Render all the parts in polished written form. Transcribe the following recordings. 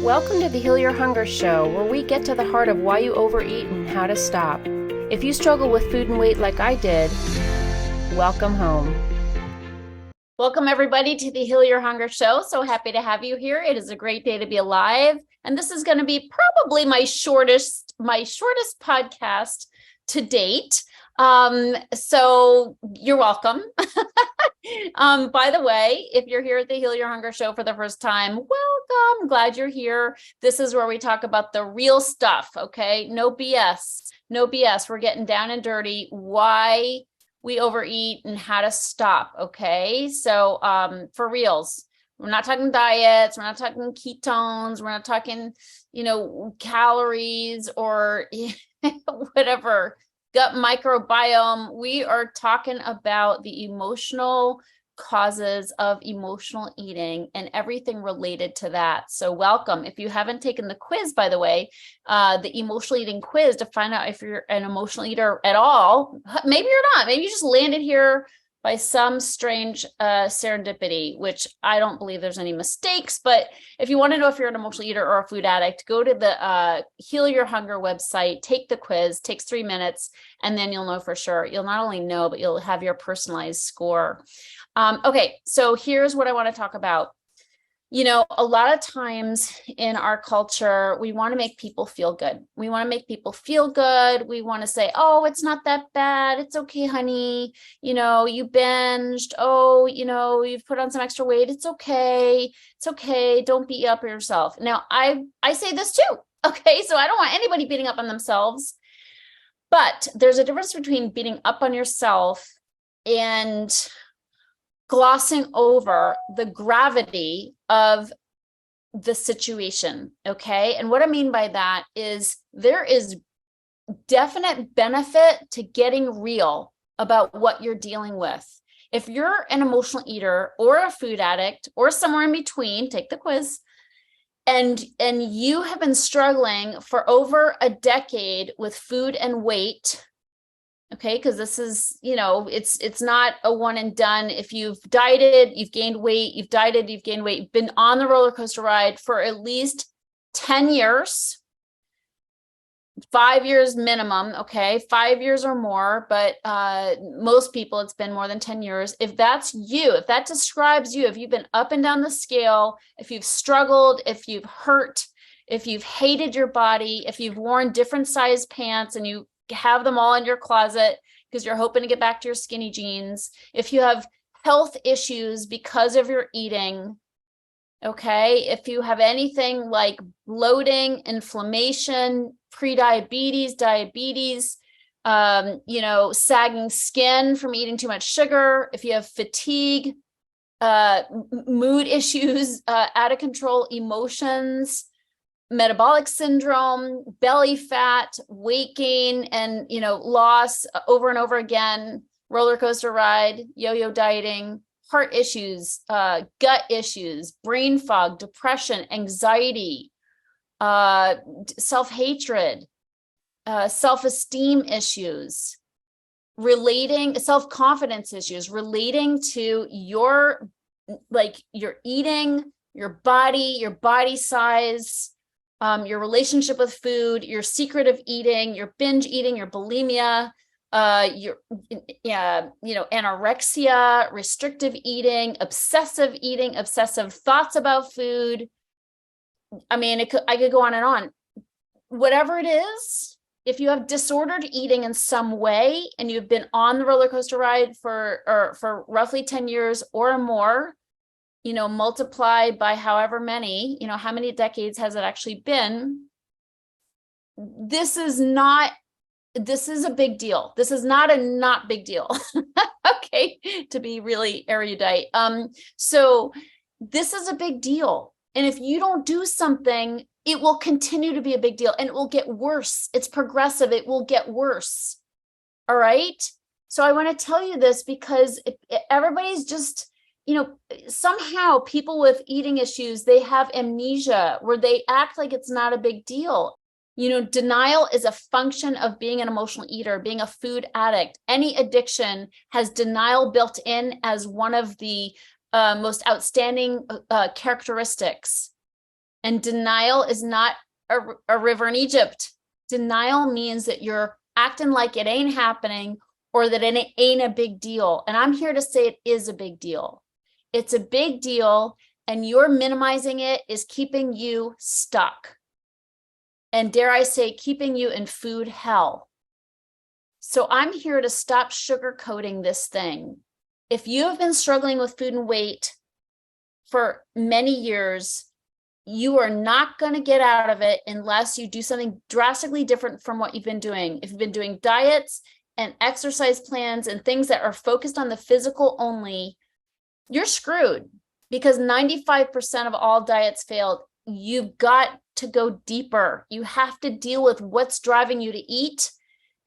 Welcome to the Heal Your Hunger Show, where we get to the heart of why you overeat and how to stop. If you struggle with food and weight like I did, welcome home. Welcome everybody to the Heal Your Hunger Show. So happy to have you here. It is a great day to be alive. And this is going to be probably my shortest podcast to date. So you're welcome. By the way, if you're here at the Heal Your Hunger Show for the first time, welcome. Glad you're here. This is where we talk about the real stuff. Okay. No BS. No BS. We're getting down and dirty. Why we overeat and how to stop. Okay. So, for reals, we're not talking diets. We're not talking ketones. We're not talking, calories or whatever, gut microbiome. We are talking about the emotional causes of emotional eating and everything related to that. So welcome. If you haven't taken the quiz, by the way, the emotional eating quiz to find out if you're an emotional eater at all, maybe you're not, maybe you just landed here by some strange serendipity, which I don't believe there's any mistakes. But if you want to know if you're an emotional eater or a food addict, go to the Heal Your Hunger website, take the quiz, takes 3 minutes, and then you'll know for sure. You'll not only know, but you'll have your personalized score. Okay, so here's what I want to talk about. A lot of times in our culture, we want to make people feel good. We want to make people feel good. We want to say, oh, it's not that bad. It's okay, honey. You binged. Oh, you've put on some extra weight. It's okay. It's okay. Don't beat up yourself. Now, I say this too. Okay, so I don't want anybody beating up on themselves. But there's a difference between beating up on yourself and glossing over the gravity of the situation. Okay. And what I mean by that is there is definite benefit to getting real about what you're dealing with. If you're an emotional eater or a food addict or somewhere in between, take the quiz, and you have been struggling for over a decade with food and weight. Okay, because this is, it's not a one and done. If you've dieted, you've gained weight, you've dieted, you've gained weight, you've been on the roller coaster ride for at least 10 years, 5 years minimum, okay, 5 years or more, but most people, it's been more than 10 years. If that's you, if that describes you, if you've been up and down the scale, if you've struggled, if you've hurt, if you've hated your body, if you've worn different size pants and you have them all in your closet because you're hoping to get back to your skinny jeans, if you have health issues because of your eating, okay, if you have anything like bloating, inflammation, prediabetes, diabetes, sagging skin from eating too much sugar, if you have fatigue, mood issues, out of control emotions, metabolic syndrome, belly fat, weight gain, and, loss over and over again, roller coaster ride, yo-yo dieting, heart issues, gut issues, brain fog, depression, anxiety, self-hatred, self-esteem issues, self-confidence issues relating to your eating, your body size, your relationship with food, your secret of eating, your binge eating, your bulimia, anorexia, restrictive eating, obsessive thoughts about food. I mean, I could go on and on. Whatever it is, if you have disordered eating in some way and you've been on the roller coaster ride for roughly 10 years or more, multiplied by however many, how many decades has it actually been? This is a big deal. This is not a not big deal. Okay, to be really erudite. So this is a big deal. And if you don't do something, it will continue to be a big deal and it will get worse. It's progressive. It will get worse. All right. So I want to tell you this because everybody's just, somehow people with eating issues, they have amnesia where they act like it's not a big deal. Denial is a function of being an emotional eater, being a food addict. Any addiction has denial built in as one of the most outstanding characteristics. And denial is not a river in Egypt. Denial means that you're acting like it ain't happening or that it ain't a big deal. And I'm here to say it is a big deal. It's a big deal, and you're minimizing it is keeping you stuck. And dare I say, keeping you in food hell. So I'm here to stop sugarcoating this thing. If you have been struggling with food and weight for many years, you are not going to get out of it unless you do something drastically different from what you've been doing. If you've been doing diets and exercise plans and things that are focused on the physical only, you're screwed, because 95% of all diets failed. You've got to go deeper. You have to deal with what's driving you to eat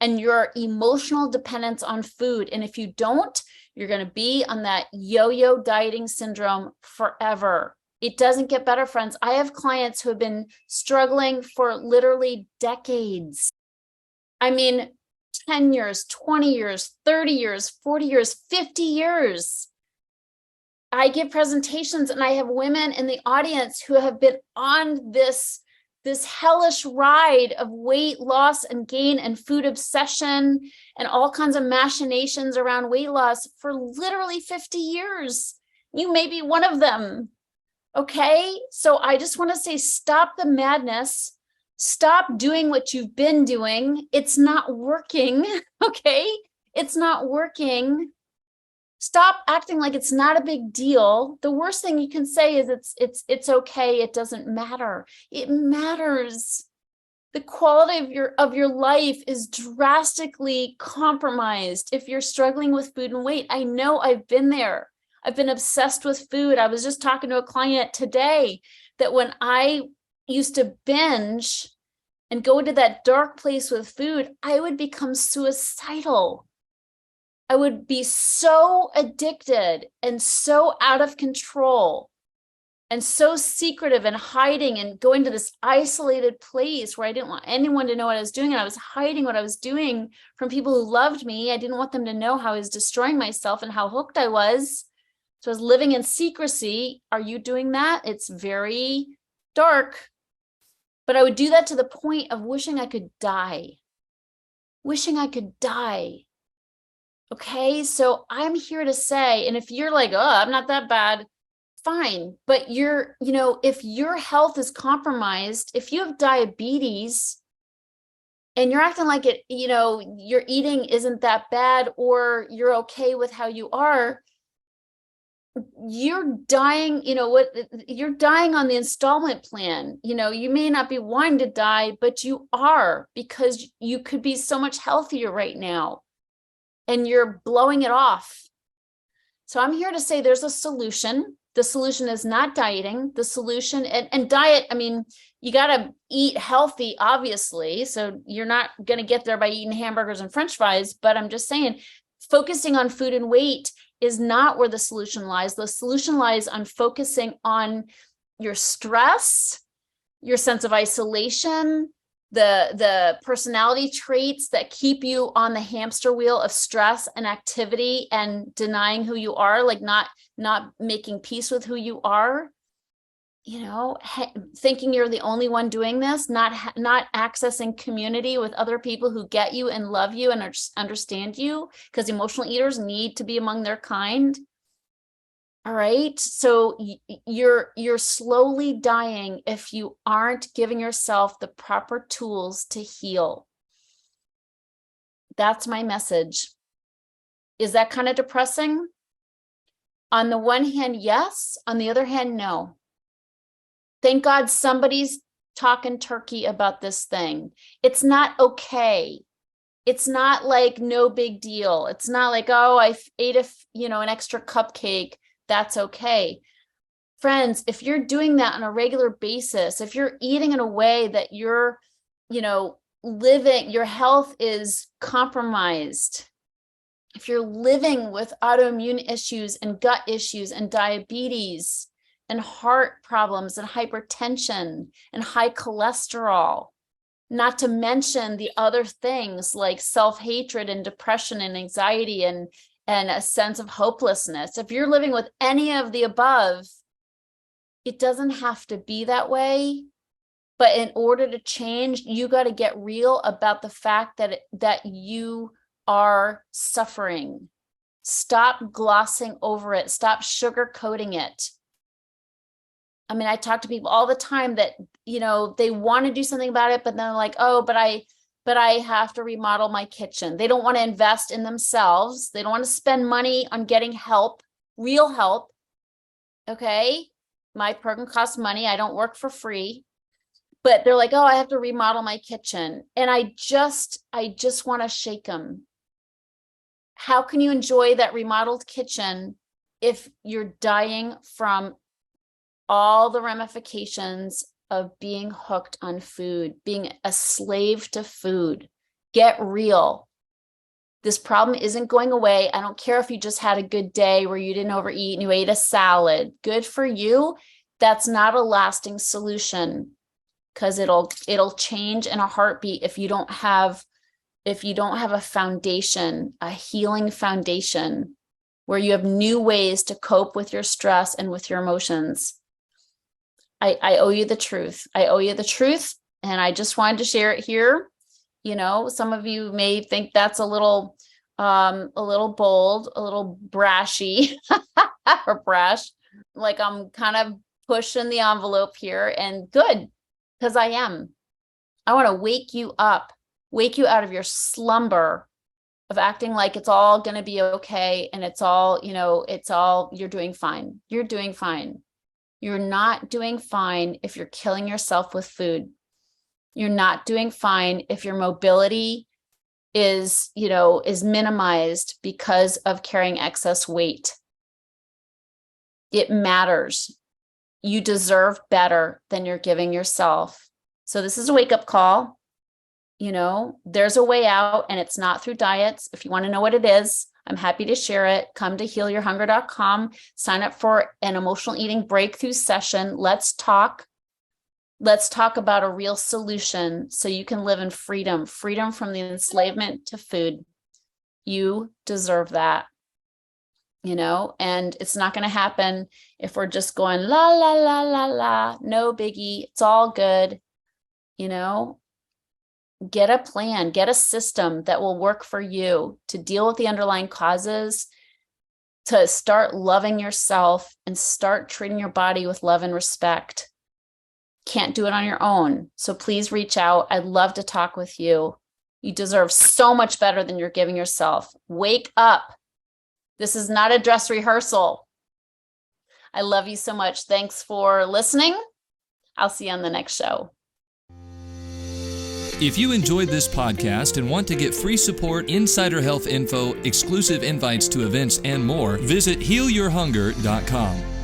and your emotional dependence on food. And if you don't, you're going to be on that yo-yo dieting syndrome forever. It doesn't get better, friends. I have clients who have been struggling for literally decades. I mean, 10 years, 20 years, 30 years, 40 years, 50 years. I give presentations and I have women in the audience who have been on this hellish ride of weight loss and gain and food obsession and all kinds of machinations around weight loss for literally 50 years. You may be one of them. Okay, so I just want to say, stop the madness. Stop doing what you've been doing. It's not working. Okay, it's not working. Stop acting like it's not a big deal. The worst thing you can say is it's okay. It doesn't matter. It matters. The quality of your life is drastically compromised if you're struggling with food and weight. I know, I've been there. I've been obsessed with food. I was just talking to a client today that when I used to binge and go into that dark place with food, I would become suicidal. I would be so addicted and so out of control and so secretive and hiding and going to this isolated place where I didn't want anyone to know what I was doing. And I was hiding what I was doing from people who loved me. I didn't want them to know how I was destroying myself and how hooked I was. So I was living in secrecy. Are you doing that? It's very dark. But I would do that to the point of wishing I could die. Wishing I could die. Okay, so I'm here to say, and if you're like, oh, I'm not that bad, fine. But if your health is compromised, if you have diabetes and you're acting like it, your eating isn't that bad, or you're okay with how you are, you're dying, you're dying on the installment plan. You may not be wanting to die, but you are, because you could be so much healthier right now and you're blowing it off. So I'm here to say there's a solution. The solution is not dieting. The solution and diet, I mean, you got to eat healthy, obviously. So you're not going to get there by eating hamburgers and French fries, but I'm just saying, focusing on food and weight is not where the solution lies. The solution lies on focusing on your stress, your sense of isolation, the personality traits that keep you on the hamster wheel of stress and activity and denying who you are, like not making peace with who you are, thinking you're the only one doing this, not accessing community with other people who get you and love you and understand you, because emotional eaters need to be among their kind. All right. So you're slowly dying if you aren't giving yourself the proper tools to heal. That's my message. Is that kind of depressing? On the one hand, yes. On the other hand, no. Thank God somebody's talking turkey about this thing. It's not okay. It's not like no big deal. It's not like, oh, I ate an extra cupcake. That's okay. Friends, if you're doing that on a regular basis, if you're eating in a way that you're, living, your health is compromised, if you're living with autoimmune issues and gut issues and diabetes and heart problems and hypertension and high cholesterol, not to mention the other things like self-hatred and depression and anxiety and a sense of hopelessness. If you're living with any of the above, it doesn't have to be that way. But in order to change, you got to get real about the fact that you are suffering. Stop glossing over it. Stop sugarcoating it. I mean, I talk to people all the time that, they want to do something about it, but then they're like, oh, but I have to remodel my kitchen. They don't want to invest in themselves. They don't want to spend money on getting help, real help. Okay. My program costs money. I don't work for free. But they're like, oh, I have to remodel my kitchen. And I just want to shake them. How can you enjoy that remodeled kitchen if you're dying from all the ramifications of being hooked on food, being a slave to food? Get real. This problem isn't going away. I don't care if you just had a good day where you didn't overeat and you ate a salad. Good for you. That's not a lasting solution, because it'll change in a heartbeat if you don't have a foundation, a healing foundation, where you have new ways to cope with your stress and with your emotions. I owe you the truth. I owe you the truth. And I just wanted to share it here. Some of you may think that's a little bold, a little brashy or brash. Like I'm kind of pushing the envelope here, and good, because I am. I want to wake you up, wake you out of your slumber of acting like it's all going to be okay. And it's all, you're doing fine. You're doing fine. You're not doing fine if you're killing yourself with food. You're not doing fine if your mobility is minimized because of carrying excess weight. It matters. You deserve better than you're giving yourself. So this is a wake-up call. There's a way out, and it's not through diets. If you want to know what it is, I'm happy to share it. Come to healyourhunger.com, sign up for an emotional eating breakthrough session. Let's talk. Let's talk about a real solution so you can live in freedom from the enslavement to food. You deserve that, and it's not going to happen if we're just going la, la, la, la, la, no biggie. It's all good. Get a plan, get a system that will work for you to deal with the underlying causes, to start loving yourself and start treating your body with love and respect. Can't do it on your own. So please reach out. I'd love to talk with you. You deserve so much better than you're giving yourself. Wake up. This is not a dress rehearsal. I love you so much. Thanks for listening. I'll see you on the next show. If you enjoyed this podcast and want to get free support, insider health info, exclusive invites to events, and more, visit healyourhunger.com.